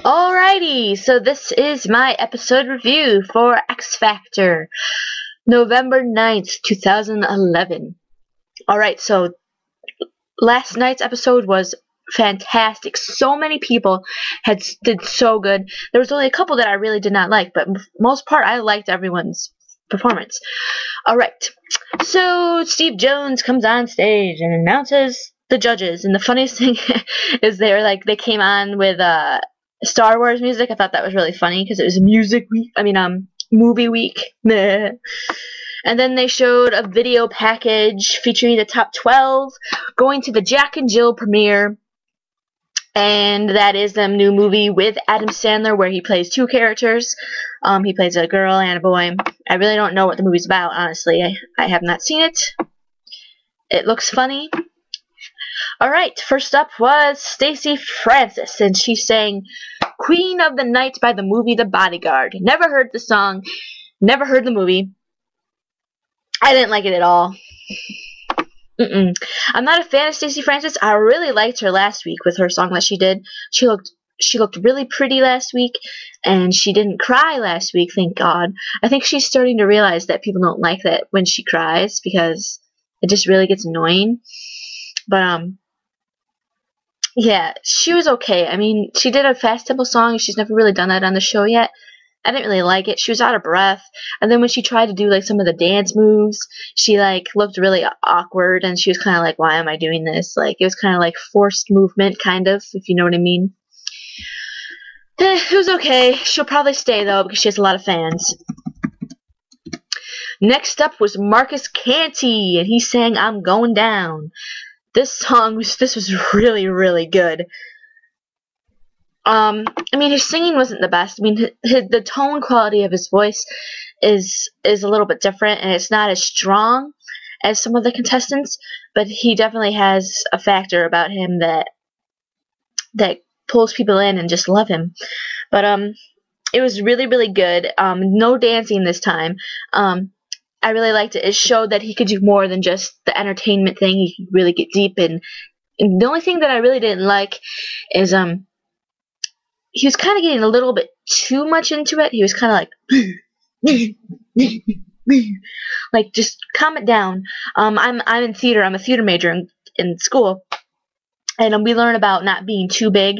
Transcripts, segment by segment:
Alrighty, so this is my episode review for X Factor, November 9th, 2011. Alright, so last night's episode was fantastic. So many people did so good. There was only a couple that I really did not like, but most part I liked everyone's performance. Alright, so Steve Jones comes on stage and announces the judges, and the funniest thing is they came on with Star Wars music. I thought that was really funny because it was movie week. And then they showed a video package featuring the top 12 going to the Jack and Jill premiere. And that is the new movie with Adam Sandler where he plays two characters. He plays a girl and a boy. I really don't know what the movie's about, honestly. I have not seen it. It looks funny. Alright, first up was Stacy Francic, and she sang Queen of the Night by the movie The Bodyguard. Never heard the song, never heard the movie. I didn't like it at all. I'm not a fan of Stacy Francic. I really liked her last week with her song that she did. She looked really pretty last week, and she didn't cry last week, thank God. I think she's starting to realize that people don't like that when she cries because it just really gets annoying. But yeah, she was okay. I mean, she did a fast tempo song. She's never really done that on the show yet. I didn't really like it. She was out of breath. And then when she tried to do like some of the dance moves, she looked really awkward, and she was kind of like, why am I doing this? Like, it was kind of like forced movement, kind of, if you know what I mean. It was okay. She'll probably stay though because she has a lot of fans. Next up was Marcus Canty, and he sang I'm Going Down. This was really, really good. I mean, his singing wasn't the best. I mean, the tone quality of his voice is a little bit different, and it's not as strong as some of the contestants, but he definitely has a factor about him that pulls people in and just love him. But it was really, really good. No dancing this time. I really liked it. It showed that he could do more than just the entertainment thing. He could really get deep in. And the only thing that I really didn't like is he was kind of getting a little bit too much into it. He was kind of like just calm it down. I'm in theater. I'm a theater major in school, and we learn about not being too big.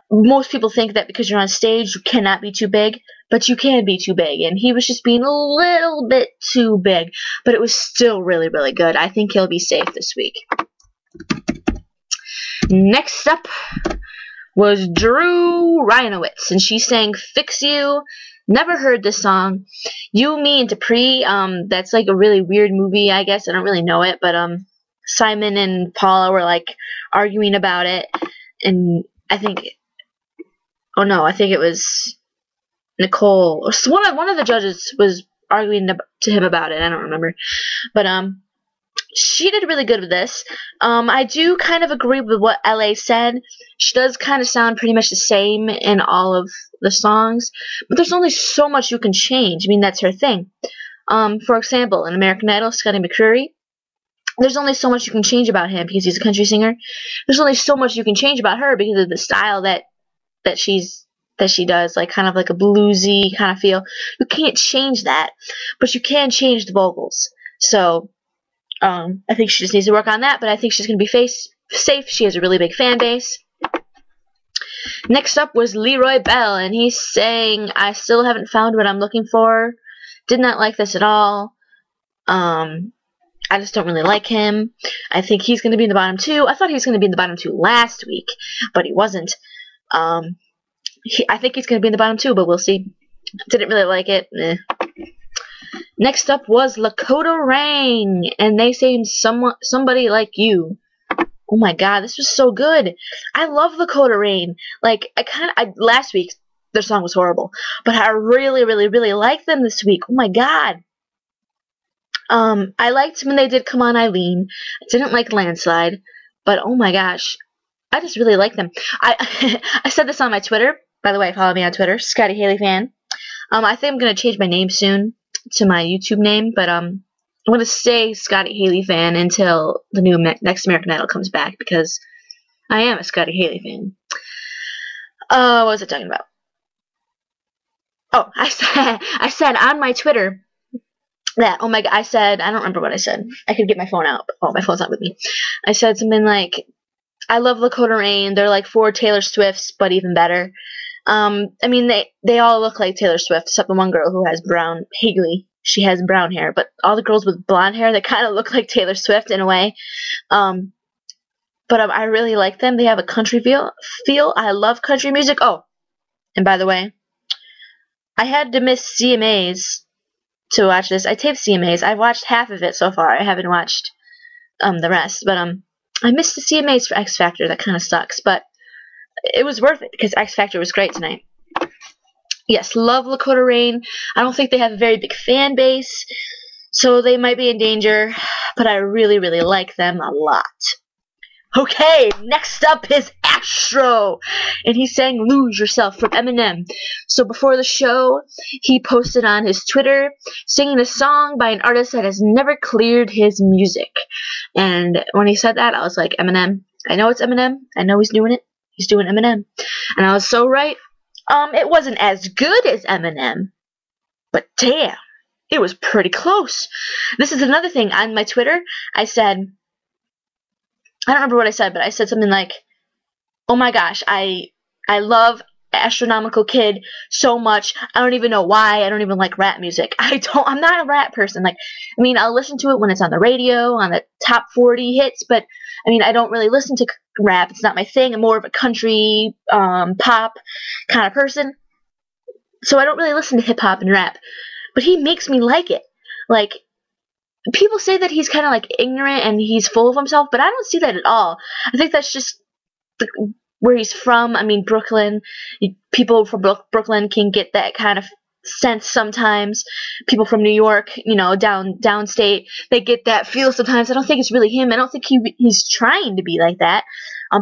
Most people think that because you're on stage you cannot be too big, but you can be too big, and he was just being a little bit too big, but it was still really, really good. I think he'll be safe this week. Next up was Drew Reinowitz, and she sang Fix You. Never heard this song. You, Me, and Dupree, that's like a really weird movie, I guess. I don't really know it, but Simon and Paula were like arguing about it, and I think it was Nicole, or one of the judges was arguing to him about it. I don't remember, but she did really good with this. I do kind of agree with what LA said. She does kind of sound pretty much the same in all of the songs, but there's only so much you can change. I mean, that's her thing. For example, in American Idol, Scotty McCreery, there's only so much you can change about him because he's a country singer. There's only so much you can change about her because of the style that she does, like kind of like a bluesy kind of feel. You can't change that, but you can change the vocals. So I think she just needs to work on that, but I think she's going to be safe. She has a really big fan base. Next up was LeRoy Bell, and he sang I Still Haven't Found What I'm Looking For. Did not like this at all. I just don't really like him. I think he's going to be in the bottom two. I thought he was going to be in the bottom two last week, but he wasn't. I think he's going to be in the bottom two, but we'll see. Didn't really like it. Next up was Lakoda Rayne, and they sang Somebody Like You. Oh my God, this was so good. I love Lakoda Rayne. Like, last week their song was horrible, but I really, really, really liked them this week. Oh my God. I liked when they did Come On Eileen. I didn't like Landslide, but oh my gosh, I just really like them. I said this on my Twitter. By the way, follow me on Twitter, Scotty Haley Fan. I think I'm gonna change my name soon to my YouTube name, but I'm gonna stay Scotty Haley Fan until the new next American Idol comes back because I am a Scotty Haley fan. What was I talking about? Oh, I said on my Twitter that, oh my god, I said, I don't remember what I said. I could get my phone out. Oh, my phone's not with me. I said something like, I love Lakoda Rayne. They're like 4 Taylor Swifts, but even better. I mean, they all look like Taylor Swift, except the one girl who has brown, Haley. She has brown hair, but all the girls with blonde hair, they kind of look like Taylor Swift in a way. But I really like them. They have a country feel. I love country music. Oh, and by the way, I had to miss CMAs to watch this. I taped CMAs. I've watched half of it so far. I haven't watched the rest, but I missed the CMAs for X Factor. That kind of sucks, but it was worth it because X Factor was great tonight. Yes, love Lakoda Rayne. I don't think they have a very big fan base, so they might be in danger, but I really, really like them a lot. Okay, next up is Astro, and he sang Lose Yourself from Eminem. So before the show, he posted on his Twitter singing a song by an artist that has never cleared his music. And when he said that, I was like, Eminem, I know it's Eminem. I know he's doing it. He's doing Eminem. And I was so right. It wasn't as good as Eminem, but damn, it was pretty close. This is another thing on my Twitter. I said, I don't remember what I said, but I said something like, oh my gosh, I love Astronomical Kid so much. I don't even know why. I don't even like rap music. I'm not a rap person. Like, I mean, I'll listen to it when it's on the radio, on the top 40 hits, but I mean, I don't really listen to rap. It's not my thing. I'm more of a country, pop kind of person. So I don't really listen to hip hop and rap. But he makes me like it. Like, people say that he's kind of like ignorant and he's full of himself, but I don't see that at all. I think that's just where he's from. I mean, Brooklyn. People from Brooklyn can get that kind of sense sometimes. People from New York, you know, downstate, they get that feel sometimes. I don't think it's really him. I don't think he's trying to be like that.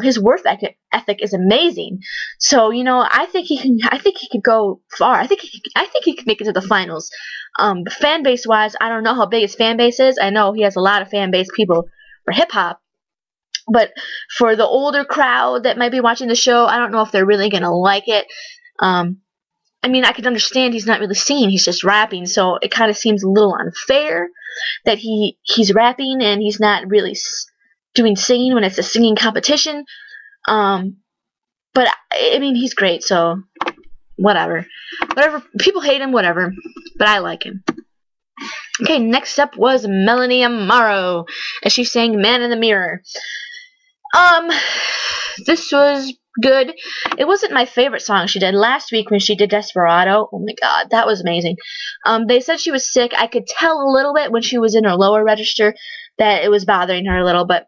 His work ethic is amazing. So, you know, I think he could go far. I think he could make it to the finals. Fan base wise, I don't know how big his fan base is. I know he has a lot of fan base people for hip hop. But for the older crowd that might be watching the show, I don't know if they're really gonna like it. I mean, I can understand he's not really singing; he's just rapping. So it kind of seems a little unfair that he's rapping and he's not really doing singing when it's a singing competition. But I mean, he's great. So whatever. People hate him, whatever. But I like him. Okay, next up was Melanie Amaro, and she sang "Man in the Mirror." This was good. It wasn't my favorite song she did. Last week when she did Desperado, oh my god, that was amazing. They said she was sick. I could tell a little bit when she was in her lower register that it was bothering her a little, but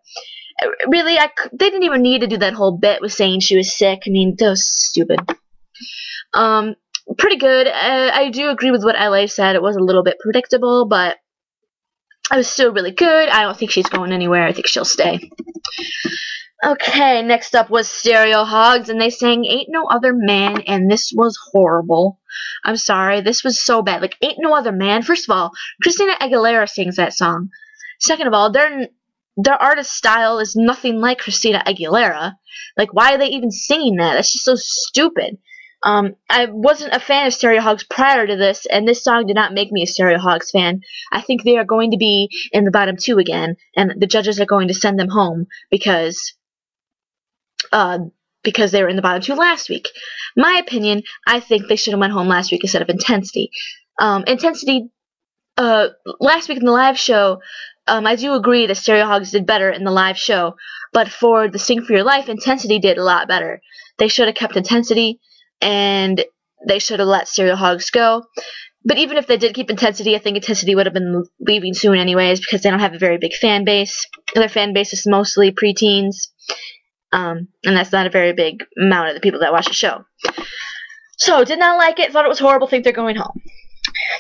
really, they didn't even need to do that whole bit with saying she was sick. I mean, that was stupid. Pretty good. I do agree with what LA said. It was a little bit predictable, but it was still really good. I don't think she's going anywhere. I think she'll stay. Okay, next up was Stereo Hogzz, and they sang Ain't No Other Man, and this was horrible. I'm sorry, this was so bad. Like, Ain't No Other Man. First of all, Christina Aguilera sings that song. Second of all, their artist style is nothing like Christina Aguilera. Like, why are they even singing that? That's just so stupid. I wasn't a fan of Stereo Hogzz prior to this, and this song did not make me a Stereo Hogzz fan. I think they are going to be in the bottom 2 again, and the judges are going to send them home because they were in the bottom 2 last week. My opinion, I think they should have went home last week instead of Intensity. Intensity, last week in the live show, I do agree that Stereo Hogzz did better in the live show, but for the Sing For Your Life, Intensity did a lot better. They should have kept Intensity, and they should have let Stereo Hogzz go. But even if they did keep Intensity, I think Intensity would have been leaving soon anyways, because they don't have a very big fan base. Their fan base is mostly preteens. And that's not a very big amount of the people that watch the show. So, did not like it, thought it was horrible, think they're going home.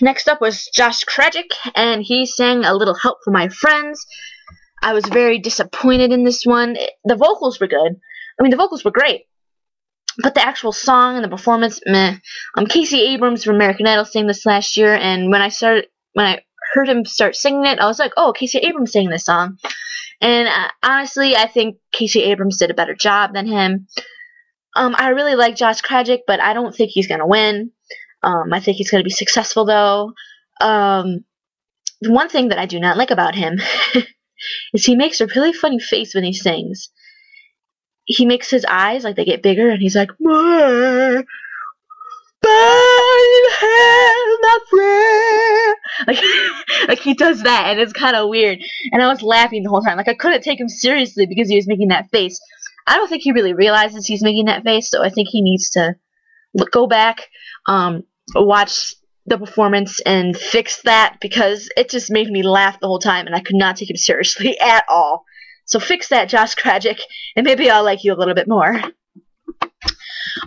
Next up was Josh Krajcik, and he sang A Little Help From My Friends. I was very disappointed in this one. The vocals were good. I mean, the vocals were great. But the actual song and the performance, meh. Casey Abrams from American Idol sang this last year, and when I heard him start singing it, I was like, oh, Casey Abrams sang this song. And honestly, I think Casey Abrams did a better job than him. I really like Josh Krajcik, but I don't think he's gonna win. I think he's gonna be successful though. The one thing that I do not like about him is he makes a really funny face when he sings. He makes his eyes like they get bigger, and he's like, "My friend," like, like he does that, and it's kind of weird. And I was laughing the whole time. Like I couldn't take him seriously because he was making that face. I don't think he really realizes he's making that face, so I think he needs to go back, watch the performance, and fix that, because it just made me laugh the whole time, and I could not take him seriously at all. So fix that, Josh Krajcik, and maybe I'll like you a little bit more.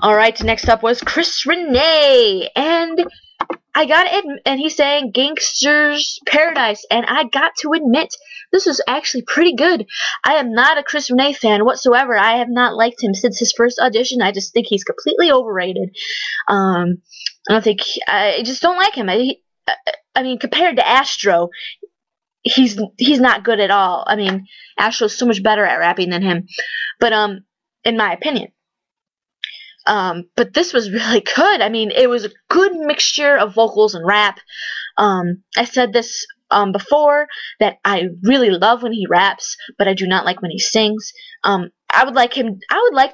Alright, next up was Rene, and I gotta admit, and he sang Gangsta's Paradise, and I got to admit, this was actually pretty good. I am not a Rene fan whatsoever. I have not liked him since his first audition. I just think he's completely overrated. I just don't like him. I mean, compared to Astro, he's not good at all. I mean, Astro's so much better at rapping than him, but in my opinion. But this was really good. I mean, it was a good mixture of vocals and rap. I said this before, that I really love when he raps, but I do not like when he sings. I would like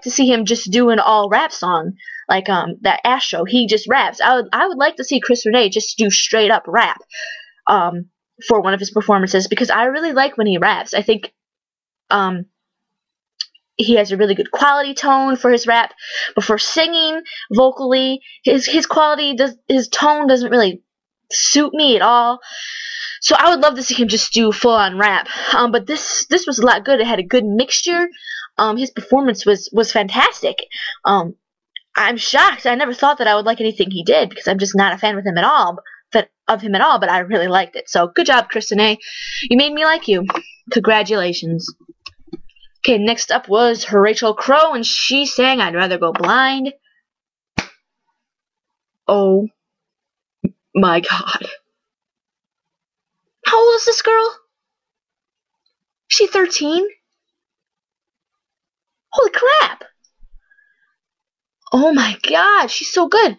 to see him just do an all rap song, like that Astro. He just raps. I would like to see Rene just do straight up rap for one of his performances, because I really like when he raps. I think he has a really good quality tone for his rap, but for singing vocally, his tone doesn't really suit me at all. So I would love to see him just do full on rap. But this was a lot good. It had a good mixture. His performance was fantastic. I'm shocked. I never thought that I would like anything he did, because I'm just not a fan of him at all. But I really liked it. So good job, Rene. You made me like you. Congratulations. Okay, next up was Rachael Crow, and she sang "I'd Rather Go Blind." Oh my God. How old is this girl? Is she 13? Holy crap. Oh my God, she's so good.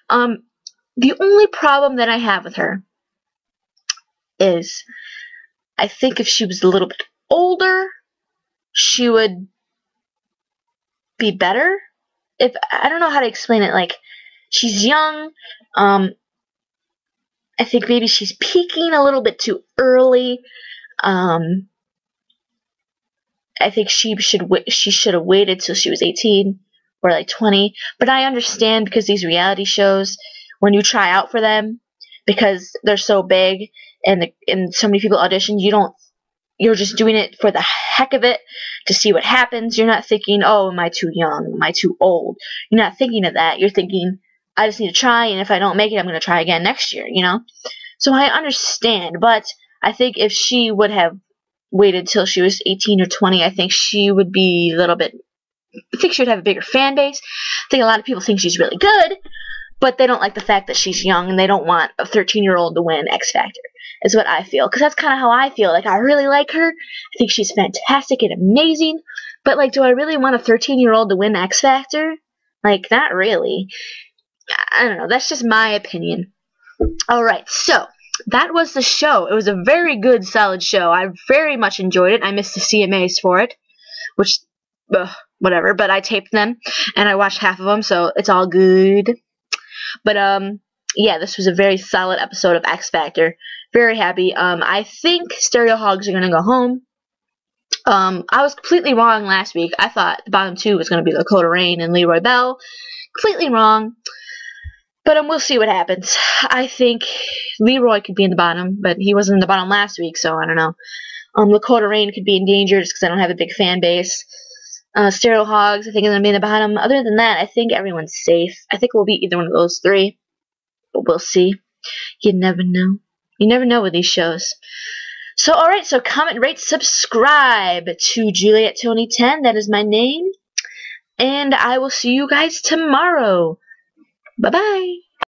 The only problem that I have with her is, I think if she was a little bit older, she would be better. I don't know how to explain it. Like, she's young. I think maybe she's peaking a little bit too early. I think she should have waited till she was 18 or like 20. But I understand, because these reality shows, when you try out for them, because they're so big and so many people audition, you're just doing it for the heck of it, to see what happens. You're not thinking, oh, am I too young? Am I too old? You're not thinking of that. You're thinking, I just need to try, and if I don't make it, I'm going to try again next year, you know? So I understand, but I think if she would have waited till she was 18 or 20, I think she would be a little bit, I think she would have a bigger fan base. I think a lot of people think she's really good, but they don't like the fact that she's young, and they don't want a 13-year-old to win X Factor, is what I feel. Because that's kind of how I feel. Like, I really like her. I think she's fantastic and amazing. But, like, do I really want a 13-year-old to win X Factor? Like, not really. I don't know. That's just my opinion. Alright, so that was the show. It was a very good, solid show. I very much enjoyed it. I missed the CMAs for it, which, whatever. But I taped them, and I watched half of them, so it's all good. But, yeah, this was a very solid episode of X Factor. Very happy. I think Stereo Hogzz are going to go home. I was completely wrong last week. I thought the bottom two was going to be Lakoda, Rayne, and LeRoy Bell. Completely wrong. But we'll see what happens. I think LeRoy could be in the bottom, but he wasn't in the bottom last week, so I don't know. Lakoda, Rayne could be in danger just because I don't have a big fan base. Stereo Hogzz, I think, is going to be in the bottom. Other than that, I think everyone's safe. I think we'll beat either one of those three. But we'll see. You never know. You never know with these shows. So, alright, so comment, rate, subscribe to Juliet Tony 10. That is my name. And I will see you guys tomorrow. Bye-bye.